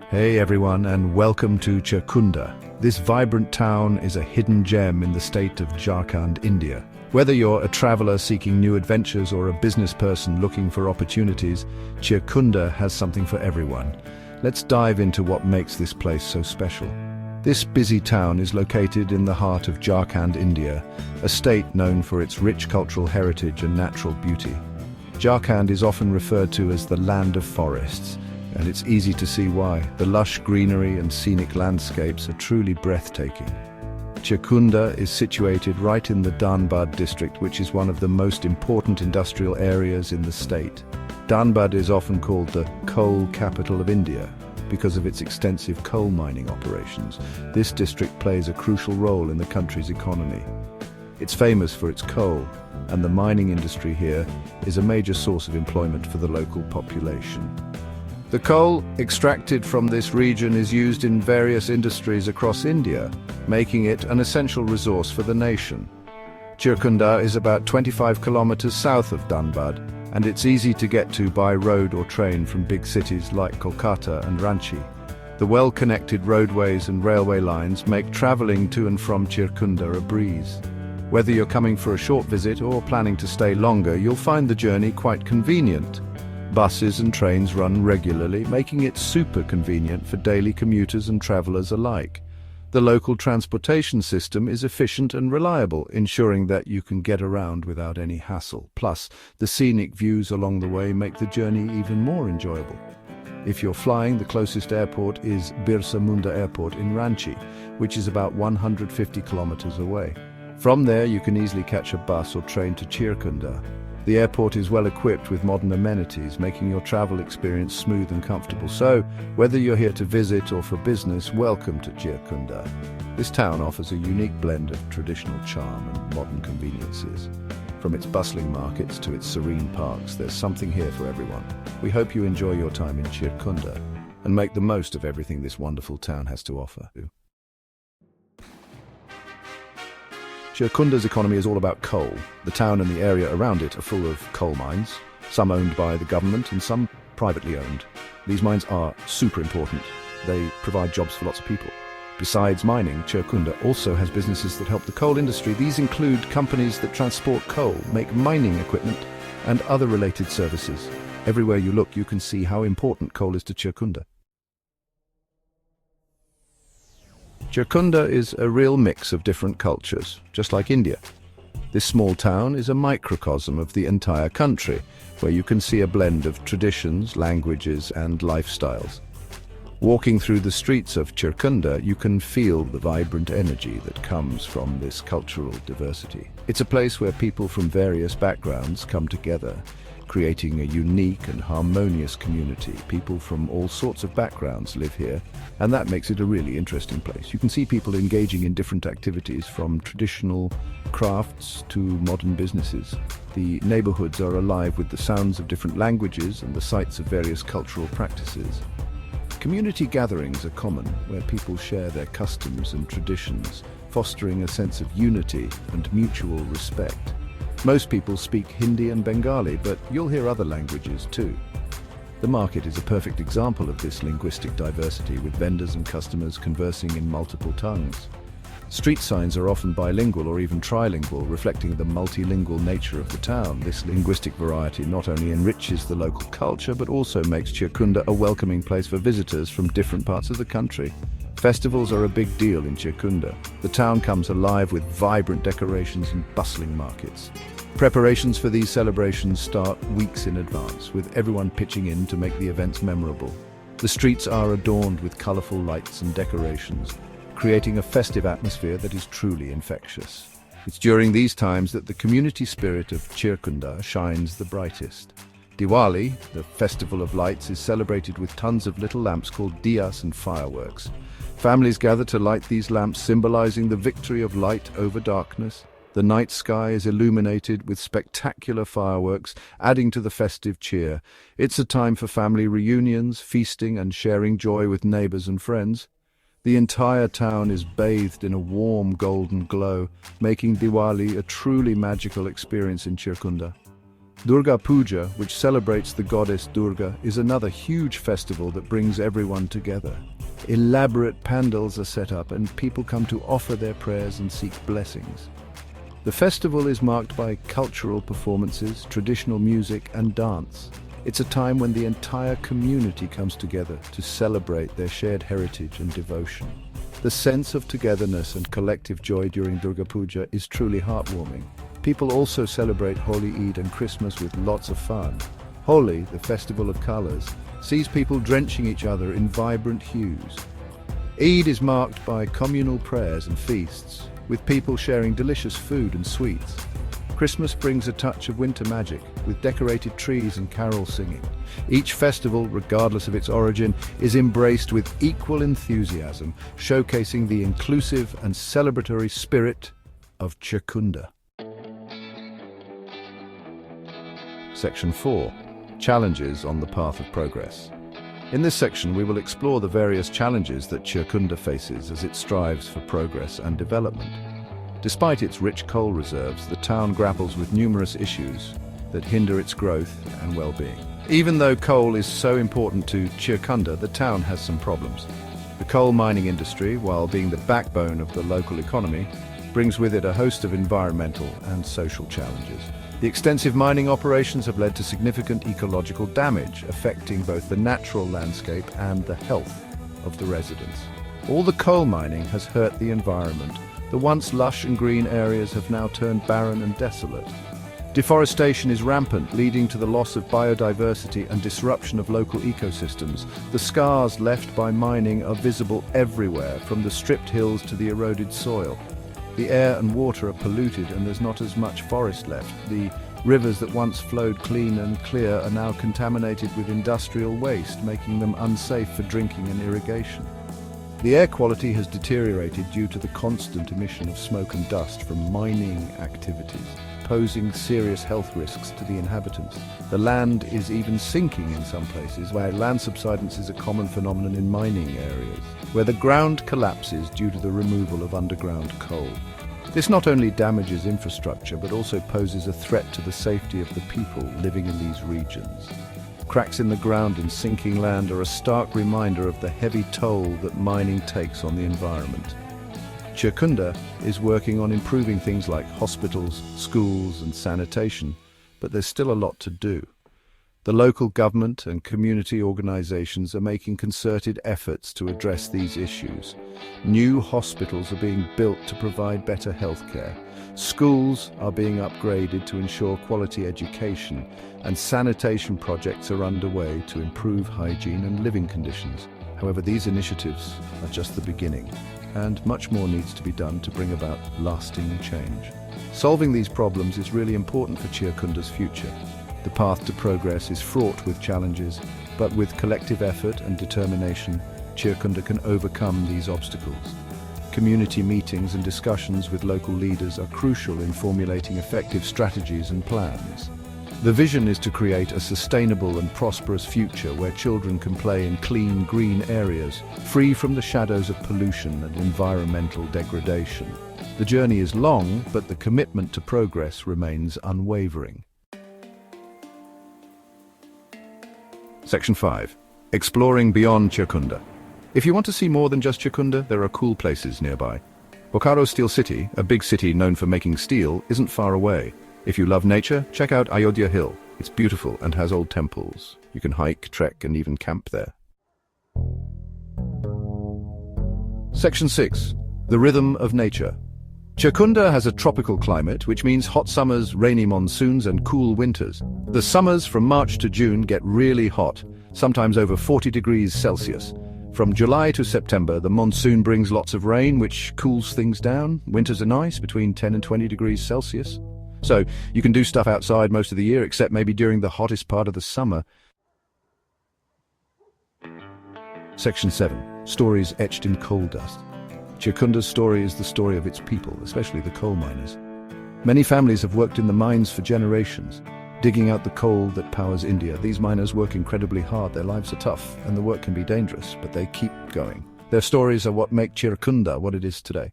Hey everyone, and welcome to Chirkunda. This vibrant town is a hidden gem in the state of Jharkhand, India. Whether you're a traveler seeking new adventures or a business person looking for opportunities, Chirkunda has something for everyone. Let's dive into what makes this place so special. This busy town is located in the heart of Jharkhand, India, a state known for its rich cultural heritage and natural beauty. Jharkhand is often referred to as the land of forests, and it's easy to see why. The lush greenery and scenic landscapes are truly breathtaking. Chirkunda is situated right in the Dhanbad district, which is one of the most important industrial areas in the state. Dhanbad is often called the coal capital of India because of its extensive coal mining operations. This district plays a crucial role in the country's economy. It's famous for its coal, and the mining industry here is a major source of employment for the local population. The coal extracted from this region is used in various industries across India, making it an essential resource for the nation. Chirkunda is about 25 kilometers south of Dhanbad, and it's easy to get to by road or train from big cities like Kolkata and Ranchi. The well-connected roadways and railway lines make traveling to and from Chirkunda a breeze. Whether you're coming for a short visit or planning to stay longer, you'll find the journey quite convenient. Buses and trains run regularly, making it super convenient for daily commuters and travelers alike. The local transportation system is efficient and reliable, ensuring that you can get around without any hassle. Plus, the scenic views along the way make the journey even more enjoyable. If you're flying, the closest airport is Birsa Munda Airport in Ranchi, which is about 150 kilometers away. From there, you can easily catch a bus or train to Chirkunda. The airport is well equipped with modern amenities, making your travel experience smooth and comfortable. So, whether you're here to visit or for business, welcome to Chirkunda. This town offers a unique blend of traditional charm and modern conveniences. From its bustling markets to its serene parks, there's something here for everyone. We hope you enjoy your time in Chirkunda and make the most of everything this wonderful town has to offer. Chirkunda's economy is all about coal. The town and the area around it are full of coal mines, some owned by the government and some privately owned. These mines are super important. They provide jobs for lots of people. Besides mining, Chirkunda also has businesses that help the coal industry. These include companies that transport coal, make mining equipment, and other related services. Everywhere you look, you can see how important coal is to Chirkunda. Chirkunda is a real mix of different cultures, just like India. This small town is a microcosm of the entire country, where you can see a blend of traditions, languages, and lifestyles. Walking through the streets of Chirkunda, you can feel the vibrant energy that comes from this cultural diversity. It's a place where people from various backgrounds come together, creating a unique and harmonious community. People from all sorts of backgrounds live here, and that makes it a really interesting place. You can see people engaging in different activities, from traditional crafts to modern businesses. The neighborhoods are alive with the sounds of different languages and the sights of various cultural practices. Community gatherings are common, where people share their customs and traditions, fostering a sense of unity and mutual respect. Most people speak Hindi and Bengali, but you'll hear other languages too. The market is a perfect example of this linguistic diversity, with vendors and customers conversing in multiple tongues. Street signs are often bilingual or even trilingual, reflecting the multilingual nature of the town. This linguistic variety not only enriches the local culture, but also makes Chirkunda a welcoming place for visitors from different parts of the country. Festivals are a big deal in Chirkunda. The town comes alive with vibrant decorations and bustling markets. Preparations for these celebrations start weeks in advance, with everyone pitching in to make the events memorable. The streets are adorned with colorful lights and decorations, creating a festive atmosphere that is truly infectious. It's during these times that the community spirit of Chirkunda shines the brightest. Diwali, the festival of lights, is celebrated with tons of little lamps called diyas and fireworks. Families gather to light these lamps, symbolizing the victory of light over darkness. The night sky is illuminated with spectacular fireworks, adding to the festive cheer. It's a time for family reunions, feasting, and sharing joy with neighbors and friends. The entire town is bathed in a warm golden glow, making Diwali a truly magical experience in Chirkunda. Durga Puja, which celebrates the goddess Durga, is another huge festival that brings everyone together. Elaborate pandals are set up and people come to offer their prayers and seek blessings. The festival is marked by cultural performances, traditional music and dance. It's a time when the entire community comes together to celebrate their shared heritage and devotion. The sense of togetherness and collective joy during Durga Puja is truly heartwarming. People also celebrate Holi, Eid and Christmas with lots of fun. Holi, the festival of colors, sees people drenching each other in vibrant hues. Eid is marked by communal prayers and feasts, with people sharing delicious food and sweets. Christmas brings a touch of winter magic, with decorated trees and carol singing. Each festival, regardless of its origin, is embraced with equal enthusiasm, showcasing the inclusive and celebratory spirit of Chirkunda. Section 4. Challenges on the path of progress. In this section, we will explore the various challenges that Chirkunda faces as it strives for progress and development. Despite its rich coal reserves, the town grapples with numerous issues that hinder its growth and well-being. Even though coal is so important to Chirkunda, the town has some problems. The coal mining industry, while being the backbone of the local economy, brings with it a host of environmental and social challenges. The extensive mining operations have led to significant ecological damage, affecting both the natural landscape and the health of the residents. All the coal mining has hurt the environment. The once lush and green areas have now turned barren and desolate. Deforestation is rampant, leading to the loss of biodiversity and disruption of local ecosystems. The scars left by mining are visible everywhere, from the stripped hills to the eroded soil. The air and water are polluted and there's not as much forest left. The rivers that once flowed clean and clear are now contaminated with industrial waste, making them unsafe for drinking and irrigation. The air quality has deteriorated due to the constant emission of smoke and dust from mining activities, posing serious health risks to the inhabitants. The land is even sinking in some places, where land subsidence is a common phenomenon in mining areas, where the ground collapses due to the removal of underground coal. This not only damages infrastructure, but also poses a threat to the safety of the people living in these regions. Cracks in the ground and sinking land are a stark reminder of the heavy toll that mining takes on the environment. Chirkunda is working on improving things like hospitals, schools and sanitation, but there's still a lot to do. The local government and community organizations are making concerted efforts to address these issues. New hospitals are being built to provide better healthcare. Schools are being upgraded to ensure quality education, and sanitation projects are underway to improve hygiene and living conditions. However, these initiatives are just the beginning, and much more needs to be done to bring about lasting change. Solving these problems is really important for Chirkunda's future. The path to progress is fraught with challenges, but with collective effort and determination, Chirkunda can overcome these obstacles. Community meetings and discussions with local leaders are crucial in formulating effective strategies and plans. The vision is to create a sustainable and prosperous future where children can play in clean, green areas, free from the shadows of pollution and environmental degradation. The journey is long, but the commitment to progress remains unwavering. Section 5. Exploring beyond Chirkunda. If you want to see more than just Chirkunda, there are cool places nearby. Bokaro Steel City, a big city known for making steel, isn't far away. If you love nature, check out Ayodhya Hill. It's beautiful and has old temples. You can hike, trek, and even camp there. Section 6. The rhythm of nature. Chirkunda has a tropical climate, which means hot summers, rainy monsoons, and cool winters. The summers from March to June get really hot, sometimes over 40 degrees Celsius. From July to September, the monsoon brings lots of rain, which cools things down. Winters are nice, between 10 and 20 degrees Celsius. So you can do stuff outside most of the year, except maybe during the hottest part of the summer. Section 7. Stories etched in coal dust. Chirkunda's story is the story of its people, especially the coal miners. Many families have worked in the mines for generations, digging out the coal that powers India. These miners work incredibly hard, their lives are tough, and the work can be dangerous, but they keep going. Their stories are what make Chirkunda what it is today.